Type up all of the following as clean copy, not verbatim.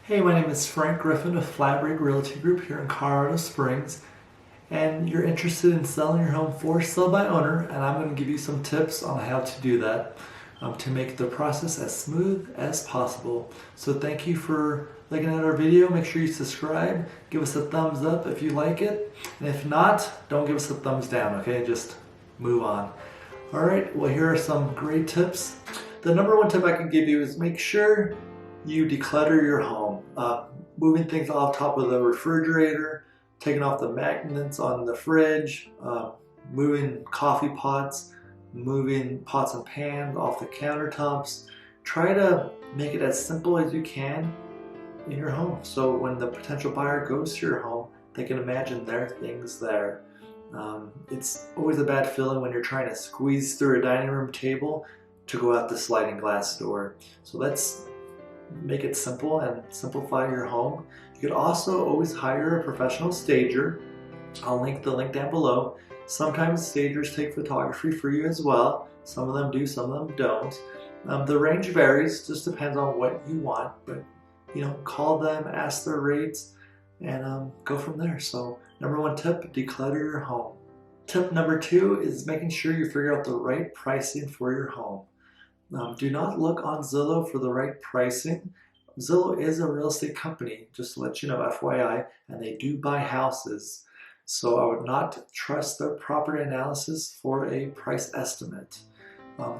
Hey, my name is Frank Griffin of Flat Rate Realty Group here in Colorado Springs, and you're interested in selling your home for sale by owner, and I'm going to give you some tips on how to do that to make the process as smooth as possible. So thank you for looking at our video. Make sure you subscribe, give us a thumbs up if you like it, and if not, don't give us a thumbs down, okay? Just move on. All right, well, here are some great tips. The number one tip I can give you is make sure you declutter your home. Moving things off top of the refrigerator, taking off the magnets on the fridge, moving coffee pots, moving pots and pans off the countertops. Try to make it as simple as you can in your home, so when the potential buyer goes to your home, they can imagine their things there. It's always a bad feeling when you're trying to squeeze through a dining room table to go out the sliding glass door. So let's make it simple and simplify your home. You could also always hire a professional stager. I'll link the link down below. Sometimes stagers take photography for you as well. Some of them do, some of them don't. The range varies, just depends on what you want, but call them, ask their rates, and go from there. So number one tip, declutter your home. Tip number two is making sure you figure out the right pricing for your home. Do not look on Zillow for the right pricing. Zillow is a real estate company, just to let you know, FYI, and they do buy houses. So I would not trust their property analysis for a price estimate.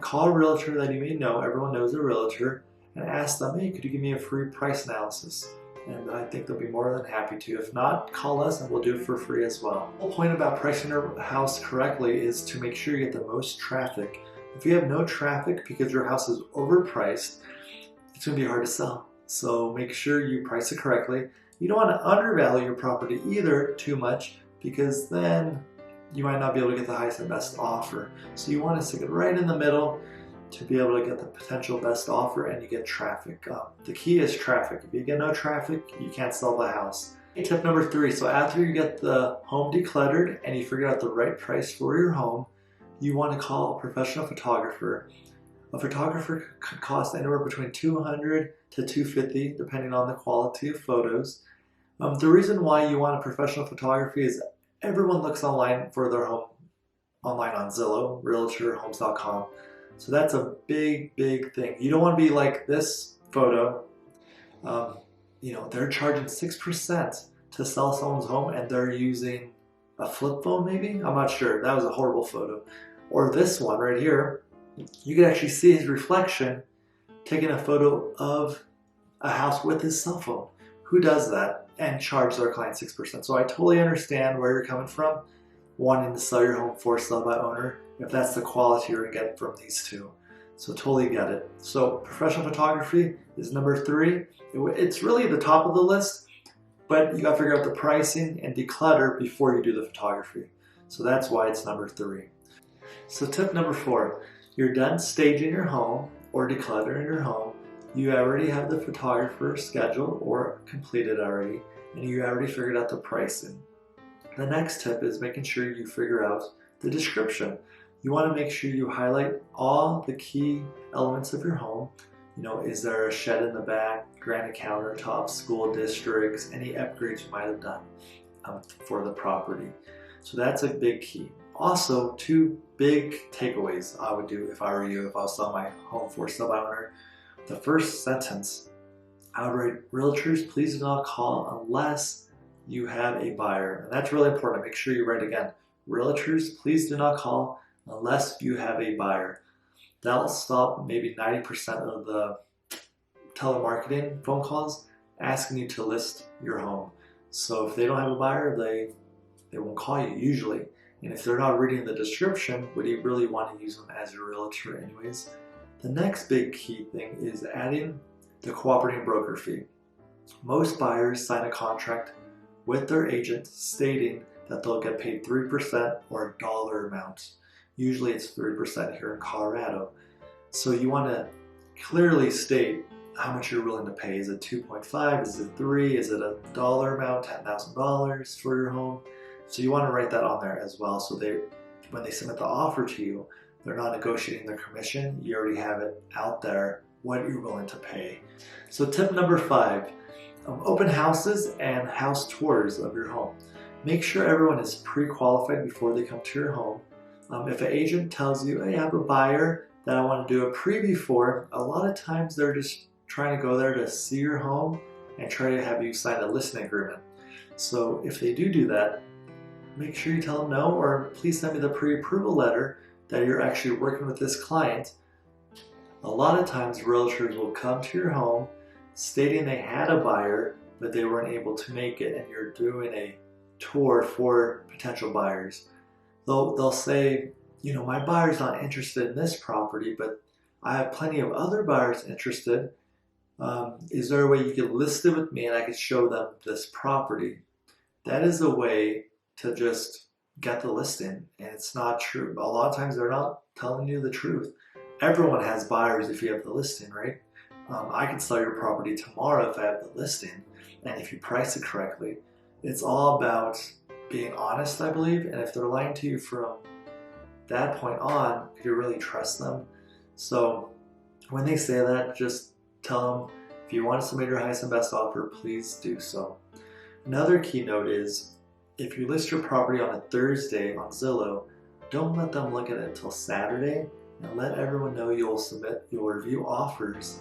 Call a realtor that you may know, everyone knows a realtor, and ask them, hey, could you give me a free price analysis? And I think they'll be more than happy to. If not, call us and we'll do it for free as well. The whole point about pricing your house correctly is to make sure you get the most traffic. If you have no traffic because your house is overpriced, it's going to be hard to sell. So make sure you price it correctly. You don't want to undervalue your property either too much, because then you might not be able to get the highest and best offer. So you want to stick it right in the middle to be able to get the potential best offer and you get traffic. The key is traffic. If you get no traffic, you can't sell the house. Tip number three, so after you get the home decluttered and you figure out the right price for your home, you want to call a professional photographer. A photographer could cost anywhere between $200 to $250 depending on the quality of photos. The reason why you want a professional photography is everyone looks online for their home online on Zillow, Realtor, Homes.com. So that's a big thing. You don't want to be like this photo. They're charging 6% to sell someone's home and they're using a flip phone maybe? I'm not sure. That was a horrible photo. Or this one right here, you can actually see his reflection taking a photo of a house with his cell phone. Who does that and charge their client 6%? So I totally understand where you're coming from, wanting to sell your home for sale by owner, if that's the quality you're getting from these two. So totally get it. So professional photography is number three. It's really the top of the list, but you got to figure out the pricing and declutter before you do the photography. So that's why it's number three. So tip number four, you're done staging your home or decluttering your home. You already have the photographer scheduled or completed already, and you already figured out the pricing. The next tip is making sure you figure out the description. You want to make sure you highlight all the key elements of your home. Is there a shed in the back, granite countertops, school districts, any upgrades you might have done for the property. So that's a big key. Also, two big takeaways I would do if I were you, if I was selling my home for sale by owner. The first sentence, I would write, realtors, please do not call unless you have a buyer. And that's really important. Make sure you write again, realtors, please do not call unless you have a buyer. That'll stop maybe 90% of the telemarketing phone calls asking you to list your home. So if they don't have a buyer, they won't call you usually. And if they're not reading the description, would you really want to use them as your realtor anyways? The next big key thing is adding the cooperating broker fee. Most buyers sign a contract with their agent stating that they'll get paid 3% or a dollar amount. Usually it's 3% here in Colorado. So you want to clearly state how much you're willing to pay. Is it 2.5? Is it 3? Is it a dollar amount, $10,000 for your home? So you want to write that on there as well, so when they submit the offer to you, they're not negotiating their commission. You already have it out there what you're willing to pay. So tip number 5, Open houses and house tours of your home. Make sure everyone is pre-qualified before they come to your home. If an agent tells you, hey, I have a buyer that I want to do a preview for, a lot of times they're just trying to go there to see your home and try to have you sign a listing agreement. So if they do that, make sure you tell them no, or please send me the pre-approval letter that you're actually working with this client. A lot of times realtors will come to your home stating they had a buyer, but they weren't able to make it, and you're doing a tour for potential buyers. They'll say, you know, my buyer's not interested in this property, but I have plenty of other buyers interested. Is there a way you could list it with me and I could show them this property? That is a way to just get the listing, and it's not true. A lot of times they're not telling you the truth. Everyone has buyers if you have the listing, right? I can sell your property tomorrow if I have the listing, and if you price it correctly. It's all about being honest, I believe, and if they're lying to you from that point on, you really trust them. So when they say that, just tell them, if you want to submit your highest and best offer, please do so. Another keynote is, if you list your property on a Thursday on Zillow, don't let them look at it until Saturday, and let everyone know you'll review offers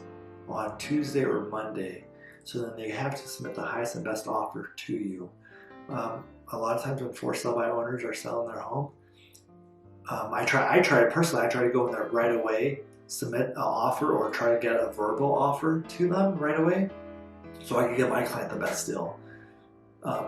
on Tuesday or Monday. So then they have to submit the highest and best offer to you. A lot of times when for sale by owners are selling their home, I try to go in there right away, submit an offer, or try to get a verbal offer to them right away so I can get my client the best deal.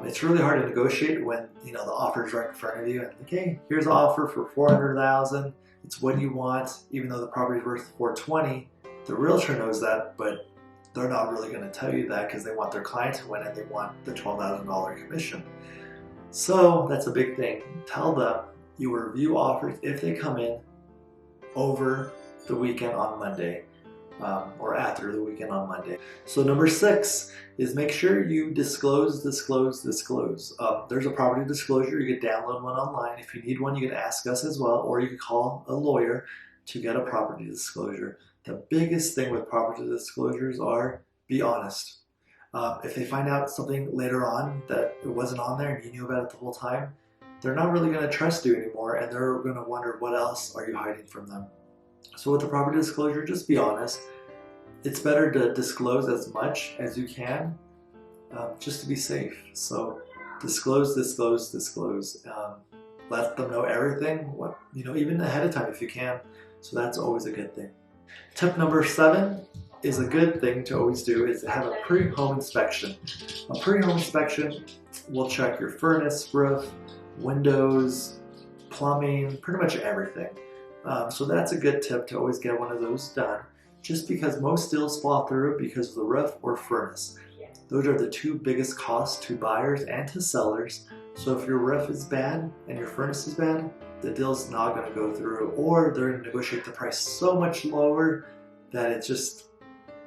It's really hard to negotiate when, you know, the offer is right in front of you and, okay, here's an offer for $400,000. It's what you want, even though the property is worth $420. The realtor knows that, but they're not really going to tell you that because they want their client to win and they want the $12,000 commission. So that's a big thing. Tell them you will review offers if they come in over the weekend on Monday, or after the weekend on Monday. So number 6 is make sure you disclose. There's a property disclosure. You can download one online. If you need one, you can ask us as well, or you can call a lawyer to get a property disclosure. The biggest thing with property disclosures are, be honest. If they find out something later on that it wasn't on there and you knew about it the whole time, they're not really going to trust you anymore, and they're going to wonder, what else are you hiding from them? So with the property disclosure, just be honest. It's better to disclose as much as you can, just to be safe. So disclose. Let them know everything, even ahead of time if you can. So that's always a good thing. Tip number 7 is a good thing to always do, is to have a pre-home inspection. A pre-home inspection will check your furnace, roof, windows, plumbing, pretty much everything. So that's a good tip to always get one of those done, just because most deals fall through because of the roof or furnace. Those are the 2 biggest costs to buyers and to sellers. So if your roof is bad and your furnace is bad, the deal's not going to go through, or they're going to negotiate the price so much lower that it's just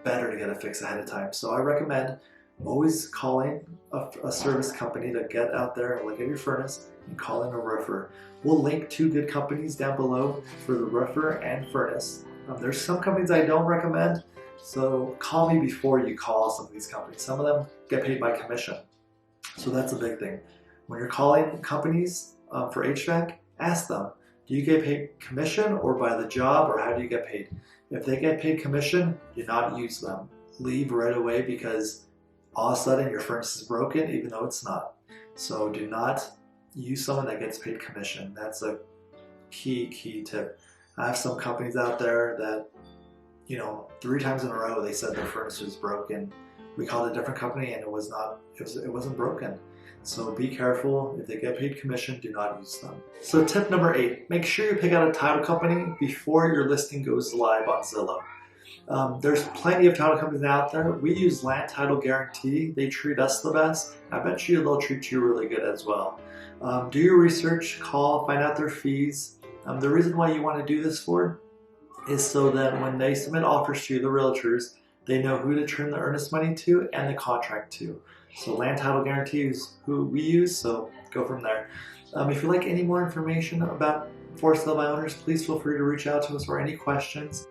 better to get it fixed ahead of time. So I recommend always calling a service company to get out there and look at your furnace, and calling a roofer. We'll link 2 good companies down below for the roofer and furnace. There's some companies I don't recommend, so call me before you call some of these companies. Some of them get paid by commission, so that's a big thing. When you're calling companies for HVAC, ask them, do you get paid commission or by the job, or how do you get paid? If they get paid commission, do not use them. Leave right away, because all of a sudden your furnace is broken even though it's not. So do not use someone that gets paid commission. That's a key tip. I have some companies out there that, 3 times in a row they said their furnace was broken. We called a different company and it wasn't broken. So be careful. If they get paid commission, do not use them. So tip number 8, make sure you pick out a title company before your listing goes live on Zillow. There's plenty of title companies out there. We use Land Title Guarantee. They treat us the best. I bet you they'll treat you really good as well. Do your research, call, find out their fees. The reason why you want to do this for is so that when they submit offers to the realtors, they know who to turn the earnest money to and the contract to. So Land Title Guarantee is who we use, so go from there. If you'd like any more information about for sale by owners, please feel free to reach out to us, or any questions.